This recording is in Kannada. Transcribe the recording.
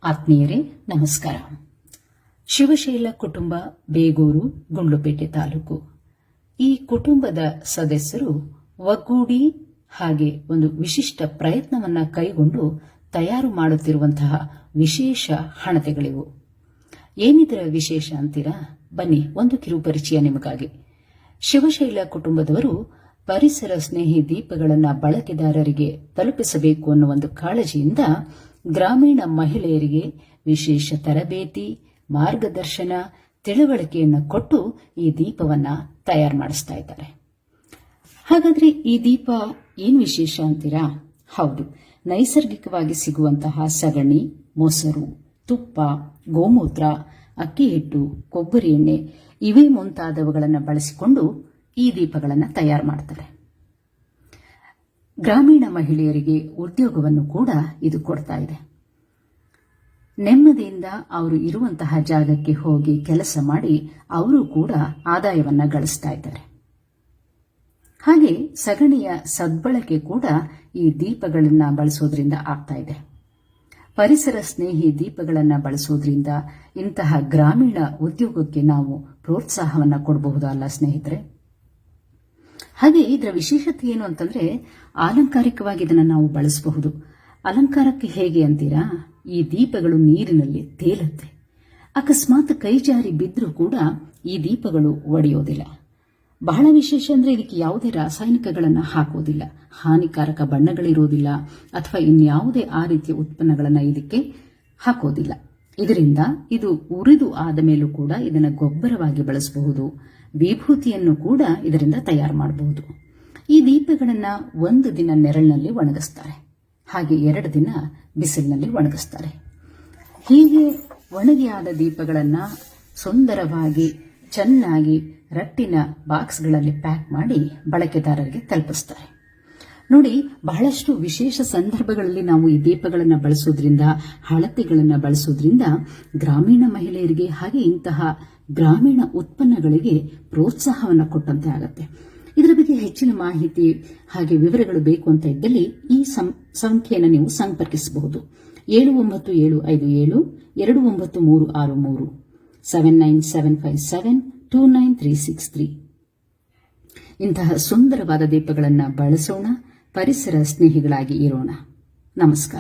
ಆತ್ಮೀಯರೇ ನಮಸ್ಕಾರ. ಶಿವಶೈಲ ಕುಟುಂಬ, ಬೇಗೂರು, ಗುಂಡ್ಲುಪೇಟೆ ತಾಲೂಕು. ಈ ಕುಟುಂಬದ ಸದಸ್ಯರು ಒಗ್ಗೂಡಿ ಹಾಗೆ ಒಂದು ವಿಶಿಷ್ಟ ಪ್ರಯತ್ನವನ್ನ ಕೈಗೊಂಡು ತಯಾರು ಮಾಡುತ್ತಿರುವಂತಹ ವಿಶೇಷ ಹಣತೆಗಳಿವು. ಏನಿದರ ವಿಶೇಷ ಅಂತೀರಾ? ಬನ್ನಿ, ಒಂದು ಕಿರು ಪರಿಚಯ ನಿಮಗಾಗಿ. ಶಿವಶೈಲ ಕುಟುಂಬದವರು ಪರಿಸರ ಸ್ನೇಹಿ ದೀಪಗಳನ್ನು ಬಳಕೆದಾರರಿಗೆ ತಲುಪಿಸಬೇಕು ಅನ್ನೋ ಒಂದು ಕಾಳಜಿಯಿಂದ ಗ್ರಾಮೀಣ ಮಹಿಳೆಯರಿಗೆ ವಿಶೇಷ ತರಬೇತಿ, ಮಾರ್ಗದರ್ಶನ, ತಿಳುವಳಿಕೆಯನ್ನು ಕೊಟ್ಟು ಈ ದೀಪವನ್ನ ತಯಾರು ಮಾಡಿಸ್ತಾ ಇದ್ದಾರೆ. ಹಾಗಾದ್ರೆ ಈ ದೀಪ ಏನ್ ವಿಶೇಷ ಅಂತೀರಾ? ಹೌದು, ನೈಸರ್ಗಿಕವಾಗಿ ಸಿಗುವಂತಹ ಸಗಣಿ, ಮೊಸರು, ತುಪ್ಪ, ಗೋಮೂತ್ರ, ಅಕ್ಕಿ ಹಿಟ್ಟು, ಕೊಬ್ಬರಿ ಎಣ್ಣೆ ಇವೇ ಮುಂತಾದವುಗಳನ್ನು ಬಳಸಿಕೊಂಡು ಈ ದೀಪಗಳನ್ನು ತಯಾರು ಮಾಡ್ತಾರೆ. ಗ್ರಾಮೀಣ ಮಹಿಳೆಯರಿಗೆ ಉದ್ಯೋಗವನ್ನು ಕೂಡ ಇದು ಕೊಡ್ತಾ ಇದೆ. ನೆಮ್ಮದಿಯಿಂದ ಅವರು ಇರುವಂತಹ ಜಾಗಕ್ಕೆ ಹೋಗಿ ಕೆಲಸ ಮಾಡಿ ಅವರು ಕೂಡ ಆದಾಯವನ್ನ ಗಳಿಸ್ತಾ ಇದ್ದಾರೆ. ಹಾಗೆ ಸಗಣಿಯ ಸದ್ಬಳಕೆ ಕೂಡ ಈ ದೀಪಗಳನ್ನ ಬಳಸೋದ್ರಿಂದ ಆಗ್ತಾ ಇದೆ. ಪರಿಸರ ಸ್ನೇಹಿ ದೀಪಗಳನ್ನ ಬಳಸೋದ್ರಿಂದ ಇಂತಹ ಗ್ರಾಮೀಣ ಉದ್ಯೋಗಕ್ಕೆ ನಾವು ಪ್ರೋತ್ಸಾಹವನ್ನ ಕೊಡಬಹುದಲ್ಲ ಸ್ನೇಹಿತರೆ? ಹಾಗೆ ಇದರ ವಿಶೇಷತೆ ಏನು ಅಂತಂದ್ರೆ, ಅಲಂಕಾರಿಕವಾಗಿ ಇದನ್ನು ನಾವು ಬಳಸಬಹುದು. ಅಲಂಕಾರಕ್ಕೆ ಹೇಗೆ ಅಂತೀರಾ? ಈ ದೀಪಗಳು ನೀರಿನಲ್ಲಿ ತೇಲುತ್ತೆ. ಅಕಸ್ಮಾತ್ ಕೈ ಜಾರಿ ಬಿದ್ರೂ ಕೂಡ ಈ ದೀಪಗಳು ಒಡೆಯೋದಿಲ್ಲ. ಬಹಳ ವಿಶೇಷ ಅಂದ್ರೆ ಇದಕ್ಕೆ ಯಾವುದೇ ರಾಸಾಯನಿಕಗಳನ್ನು ಹಾಕೋದಿಲ್ಲ, ಹಾನಿಕಾರಕ ಬಣ್ಣಗಳಿರೋದಿಲ್ಲ ಅಥವಾ ಇನ್ಯಾವುದೇ ಆ ರೀತಿಯ ಉತ್ಪನ್ನಗಳನ್ನು ಇದಕ್ಕೆ ಹಾಕೋದಿಲ್ಲ. ಇದರಿಂದ ಇದು ಉರಿದು ಆದ ಮೇಲೂ ಕೂಡ ಇದನ್ನು ಗೊಬ್ಬರವಾಗಿ ಬಳಸಬಹುದು. ವಿಭೂತಿಯನ್ನು ಕೂಡ ಇದರಿಂದ ತಯಾರು ಮಾಡಬಹುದು. ಈ ದೀಪಗಳನ್ನ 1 ದಿನ ನೆರಳಿನಲ್ಲಿ ಒಣಗಿಸ್ತಾರೆ, ಹಾಗೆ 2 ದಿನ ಬಿಸಿಲಿನಲ್ಲಿ ಒಣಗಿಸ್ತಾರೆ. ಹೀಗೆ ಒಣಗಿಯಾದ ದೀಪಗಳನ್ನ ಸುಂದರವಾಗಿ ಚೆನ್ನಾಗಿ ರಟ್ಟಿನ ಬಾಕ್ಸ್ಗಳಲ್ಲಿ ಪ್ಯಾಕ್ ಮಾಡಿ ಬಳಕೆದಾರರಿಗೆ ತಲುಪಿಸ್ತಾರೆ. ನೋಡಿ, ಬಹಳಷ್ಟು ವಿಶೇಷ ಸಂದರ್ಭಗಳಲ್ಲಿ ನಾವು ಈ ದೀಪಗಳನ್ನು ಬಳಸೋದ್ರಿಂದ, ಹಳತೆಗಳನ್ನು ಬಳಸೋದ್ರಿಂದ ಗ್ರಾಮೀಣ ಮಹಿಳೆಯರಿಗೆ ಹಾಗೆ ಇಂತಹ ಗ್ರಾಮೀಣ ಉತ್ಪನ್ನಗಳಿಗೆ ಪ್ರೋತ್ಸಾಹವನ್ನು ಕೊಟ್ಟಂತೆ ಆಗತ್ತೆ. ಇದರ ಬಗ್ಗೆ ಹೆಚ್ಚಿನ ಮಾಹಿತಿ ಹಾಗೆ ವಿವರಗಳು ಬೇಕು ಅಂತ ಇದ್ದಲ್ಲಿ ಈ ಸಂಖ್ಯೆಯನ್ನು ನೀವು ಸಂಪರ್ಕಿಸಬಹುದು. 79757 29363 79757293363. ಇಂತಹ ಸುಂದರವಾದ ದೀಪಗಳನ್ನು ಬಳಸೋಣ, ಪರಿಸರ ಸ್ನೇಹಿಗಳಾಗಿ ಇರೋಣ. ನಮಸ್ಕಾರ.